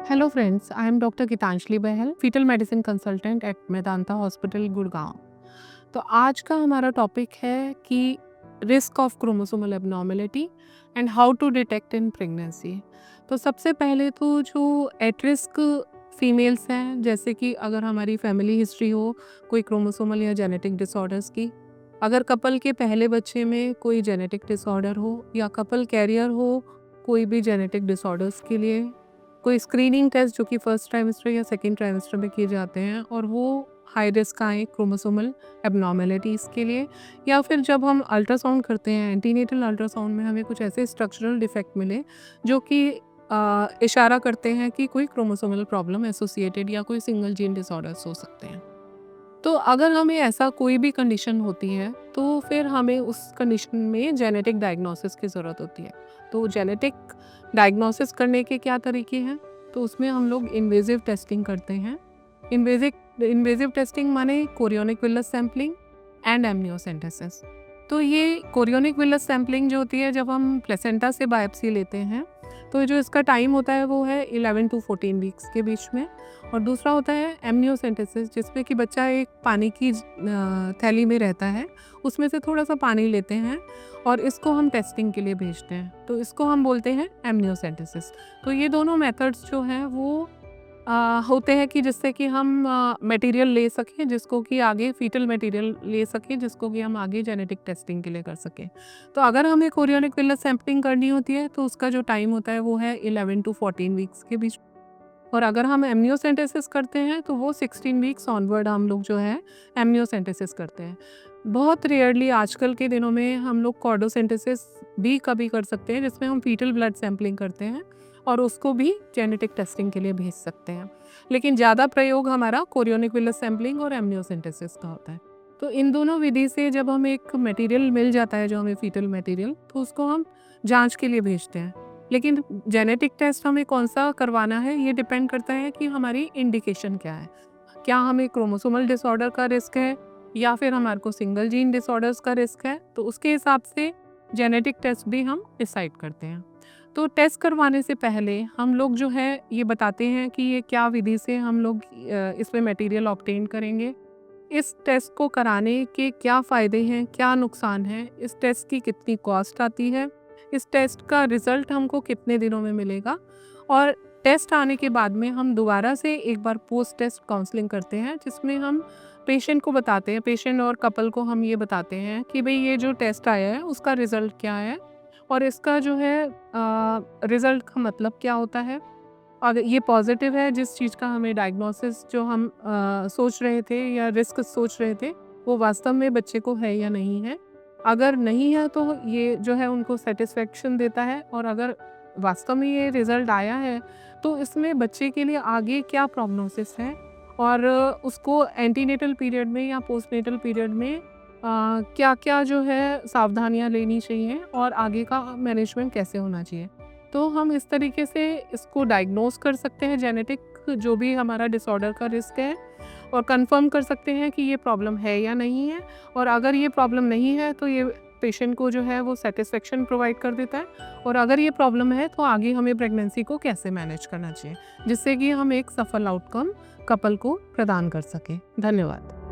Hello friends, I am doctor Geetanjali Bahl, fetal medicine consultant at Medanta hospital Gurgaon. तो आज का हमारा टॉपिक है कि risk of chromosomal abnormality and how to detect in pregnancy. तो सबसे पहले तो जो एट रिस्क फीमेल्स हैं, जैसे कि अगर हमारी फैमिली हिस्ट्री हो कोई क्रोमोसोमल या जेनेटिक डिसऑर्डर्स की, अगर कपल के पहले बच्चे में कोई जेनेटिक डिसऑर्डर हो या कपल कैरियर हो कोई भी जेनेटिक डिसऑर्डर्स के लिए, कोई स्क्रीनिंग टेस्ट जो कि फर्स्ट ट्राइमेस्टर या सेकंड ट्राइमेस्टर में किए जाते हैं और वो हाई रिस्क आए क्रोमोसोमल एबनॉर्मेलिटीज़ के लिए, या फिर जब हम अल्ट्रासाउंड करते हैं एंटीनेटल अल्ट्रासाउंड में हमें कुछ ऐसे स्ट्रक्चरल डिफेक्ट मिले जो कि इशारा करते हैं कि कोई क्रोमोसोमल प्रॉब्लम एसोसिएटेड या कोई सिंगल जीन डिसऑर्डर्स हो सकते हैं। तो अगर हमें ऐसा कोई भी कंडीशन होती है तो फिर हमें उस कंडीशन में जेनेटिक डायग्नोसिस की ज़रूरत होती है। तो जेनेटिक डायग्नोसिस करने के क्या तरीके हैं? तो उसमें हम लोग इन्वेजिव टेस्टिंग करते हैं। इन्वेजिव टेस्टिंग माने chorionic villus sampling and amniocentesis. तो ये कोरियोनिक विलस सैम्पलिंग जो होती है जब हम प्लेसेंटा से बायोप्सी लेते हैं, तो जो इसका टाइम होता है वो है 11 to 14 वीक्स के बीच में। और दूसरा होता है एमनियोसेंटेसिस, जिसमें कि बच्चा एक पानी की थैली में रहता है, उसमें से थोड़ा सा पानी लेते हैं और इसको हम टेस्टिंग के लिए भेजते हैं, तो इसको हम बोलते हैं एमनियोसेंटेसिस। तो ये दोनों मेथड्स जो हैं वो होते हैं कि जिससे कि हम मटेरियल ले सकें, जिसको कि आगे फीटल मटेरियल ले सकें, जिसको कि हम आगे जेनेटिक टेस्टिंग के लिए कर सकें। तो अगर हमें कोरियोनिक विलस सैम्पलिंग करनी होती है तो उसका जो टाइम होता है वो है 11 to 14 वीक्स के बीच। और अगर हम एमनियोसेंटेसिस करते हैं तो वो 16 वीक्स ऑनवर्ड हम लोग जो है एमनियोसेंटेसिस करते हैं। बहुत रेयरली आजकल के दिनों में हम लोग कॉर्डोसेंटेसिस भी कभी कर सकते हैं, जिसमें हम फीटल ब्लड सैम्पलिंग करते हैं और उसको भी जेनेटिक टेस्टिंग के लिए भेज सकते हैं। लेकिन ज़्यादा प्रयोग हमारा कोरियोनिक विलस सैम्पलिंग और एमनियोसेंटेसिस का होता है। तो इन दोनों विधि से जब हमें एक मटेरियल मिल जाता है, जो हमें फीटल मटेरियल, तो उसको हम जांच के लिए भेजते हैं। लेकिन जेनेटिक टेस्ट हमें कौन सा करवाना है ये डिपेंड करता है कि हमारी इंडिकेशन क्या है। क्या हमें क्रोमोसोमल डिसऑर्डर का रिस्क है या फिर हमारे को सिंगल जीन डिसऑर्डर्स का रिस्क है, तो उसके हिसाब से जेनेटिक टेस्ट भी हम डिसाइड करते हैं। तो टेस्ट करवाने से पहले हम लोग जो है ये बताते हैं कि ये क्या विधि से हम लोग इसमें मटेरियल ऑब्टेन करेंगे, इस टेस्ट को कराने के क्या फ़ायदे हैं, क्या नुकसान हैं, इस टेस्ट की कितनी कॉस्ट आती है, इस टेस्ट का रिज़ल्ट हमको कितने दिनों में मिलेगा, और टेस्ट आने के बाद में हम दोबारा से एक बार पोस्ट टेस्ट काउंसलिंग करते हैं, जिसमें हम पेशेंट को बताते हैं, पेशेंट और कपल को हम ये बताते हैं कि भाई ये जो टेस्ट आया है उसका रिज़ल्ट क्या है और इसका जो है रिज़ल्ट का मतलब क्या होता है। अगर ये पॉजिटिव है, जिस चीज़ का हमें डायग्नोसिस जो हम सोच रहे थे या रिस्क सोच रहे थे वो वास्तव में बच्चे को है या नहीं है। अगर नहीं है तो ये जो है उनको सेटिस्फेक्शन देता है, और अगर वास्तव में ये रिज़ल्ट आया है तो इसमें बच्चे के लिए आगे क्या प्रोग्नोसिस है और उसको एंटीनेटल पीरियड में या पोस्टनेटल पीरियड में क्या-क्या जो है सावधानियाँ लेनी चाहिए और आगे का मैनेजमेंट कैसे होना चाहिए। तो हम इस तरीके से इसको डायग्नोस कर सकते हैं, जेनेटिक जो भी हमारा डिसऑर्डर का रिस्क है, और कंफर्म कर सकते हैं कि ये प्रॉब्लम है या नहीं है। और अगर ये प्रॉब्लम नहीं है तो ये पेशेंट को जो है वो सेटिस्फेक्शन प्रोवाइड कर देता है, और अगर ये प्रॉब्लम है तो आगे हमें प्रेगनेंसी को कैसे मैनेज करना चाहिए, जिससे कि हम एक सफल आउटकम कपल को प्रदान कर सकें। धन्यवाद।